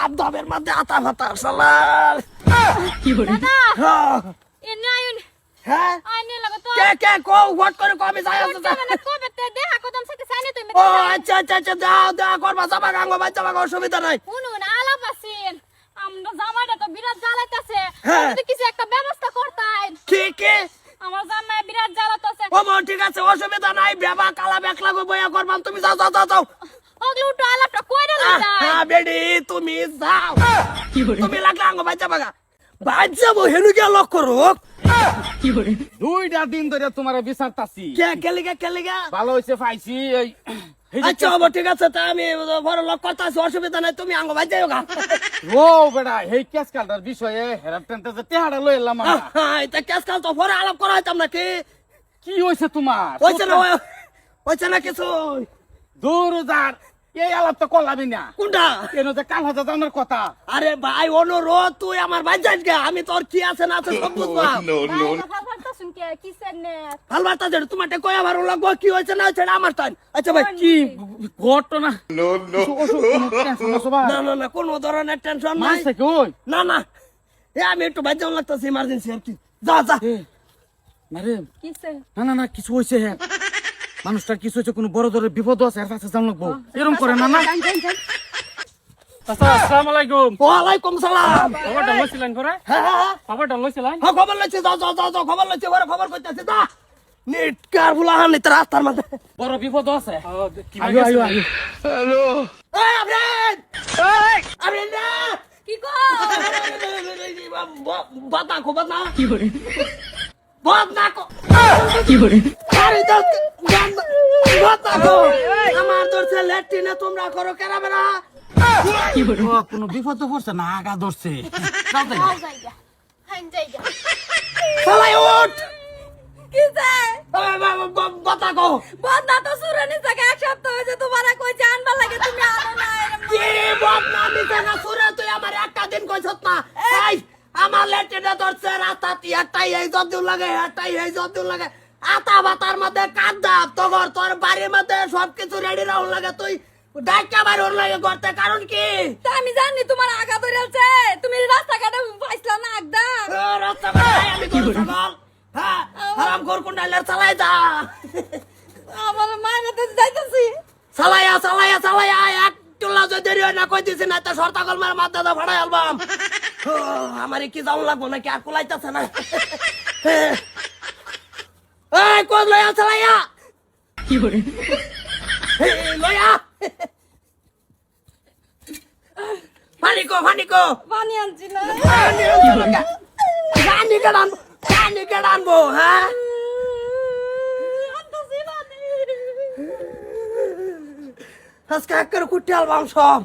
ধাপ ধাপের মধ্যে আতা ফাতা শালার কি করে হ্যাঁ এনে আইন হ্যাঁ আইনে লাগো তো কে কে কো হোয়াট করে কবে যায় মানে কবে তে দেখা কদম সাথে সাইনে তুমি ও আচ্ছা আচ্ছা আচ্ছা দাও দাও করবা যাবা গাঙ্গো বাচ্চা বাবা অসুবিধা নাই শুনুন আলাপ আছেন আমরা জামাইটা তো বিরাট জ্বালাইতাছে হ্যাঁ। যদি কিছু একটা ব্যবস্থা করতাই কি কি আমার জামাই বিরাট জ্বালাতাছে ও মা ঠিক আছে অসুবিধা নাই বেবা কালা বেকলা গো বয়া করবাম তুমি যাও যাও যাও যাও ওগুলো উঠো আলাপটা কইরা লইতা হ্যাঁ বেডি তুমি যাও কি করে তুমি লাগলা গাঙ্গো বাচ্চা বাগা বাচ্চা বো হেনু কে লক্ষ্য রোক কি করে 2টা দিন ধরে তোমারে বিচারতাছি কে কেলিগা ভালো হইছে পাইছি এই আচ্ছা বাবা ঠিক আছে তা আমি বড় লক করতেছি অসুবিধা নাই তুমি আঙ্গ বাচ্চা গা ও বেটা এই কেস কালটার বিষয়ে হেরাপ টেনতে তেহাড়া লই এলাম আমরা এটা কেস কাল তো পরে আলাপ করা হইতাম নাকি কি হইছে তোমার হয়েছে না কিছু দূর যার এই আলাপ তো করলামই না কোনটা কেন যে কাল হাজার জানার কথা আরে ভাই অনুরোধ তুই আমার বাচ্চা গে আমি তোর কি আছে না আছে সব বুঝবা ভাবতা শুন কে কিসের নে ভাল বার্তা যে তোমার কয়া ভালো লাগবো কি হয়েছে না হয়েছে এটা আমার টাইম আচ্ছা ভাই কি ঘটনা না না না কোনো ধরনের টেনশন নাই মাস থেকে ওই না না এ আমি একটু বাচ্চা লাগতেছি ইমার্জেন্সি আর কি যা যা আরে কিসে না না না কিছু হয়েছে হ্যাঁ মানুষটার কিছু হয়েছে কোনো বড় ধরনের বিপদ আছে এর কাছে জান লাগবো এরকম করে না না আসসালামু আলাইকুম ওয়ালাইকুম সালাম খবরটা লইছিলেন করে হ্যাঁ হ্যাঁ খবরটা লইছিলেন হ্যাঁ খবর লইছে যাও যাও যাও যাও খবর লইছে ওরা খবর কইতাছে যা নেট কার ফুলা হানি তোর রাস্তার মধ্যে বড় বিপদ আছে আয়ো আয়ো আয়ো হ্যালো এই আবরেন এই আবরেন না কি গো বাতা কো বাতা কি করে বাতা কো কি করে আরে দস বাতা কো আমার ধরছে ল্যাট্রিনে তোমরা করো কেরাবে না কি করে কোনো বিপদ তো পড়ছে না আগা ধরছে যাও যাইগা হান যাইগা সবাই উঠ কিসে বাতা কো বদনা তো সুরানি থেকে এক সপ্তাহ হয়েছে তোমার কই জানবা লাগে তুমি আনো না কি বদনামি জানা সুরে তুই আমার একটা দিন কইছত না এই আমার ল্যাট্রিনে ধরছে রাস্তা একটাই এই জব্দুল লাগে একটাই এই জব্দুল লাগে আতা বাতার মধ্যে কাঁদাব তোর তোর বাড়ির মধ্যে সবকিছু রেডি রাখুন লাগে তুই ডাইকা বাড়ি ওর লাগে করতে কারণ কি তা আমি জানি তোমার আগা ধরেছে তুমি রাস্তাঘাটে পাইছলা না একদম রাস্তা বাড়াই আমি গরু ছাগল হ্যাঁ হারাম ঘর কুন্ডালের চালাই দা আমার মায়ের তো যাইতাছি চালাইয়া চালাইয়া চালাইয়া এক টুল্লা যদি দেরি হয় না কই দিছি না তা সরতাকল মার মাথা দা ফাড়াই আলবাম আমারে কি যাও লাগবো নাকি আর কুলাইতাছে না এই কোন লয়া চালাইয়া কি করে লয়া পানিকো পানি আনছি না পানি কেডানবো হ্যাঁ আনতাছি পানি আজকে এক করে কুটি আলবাম সব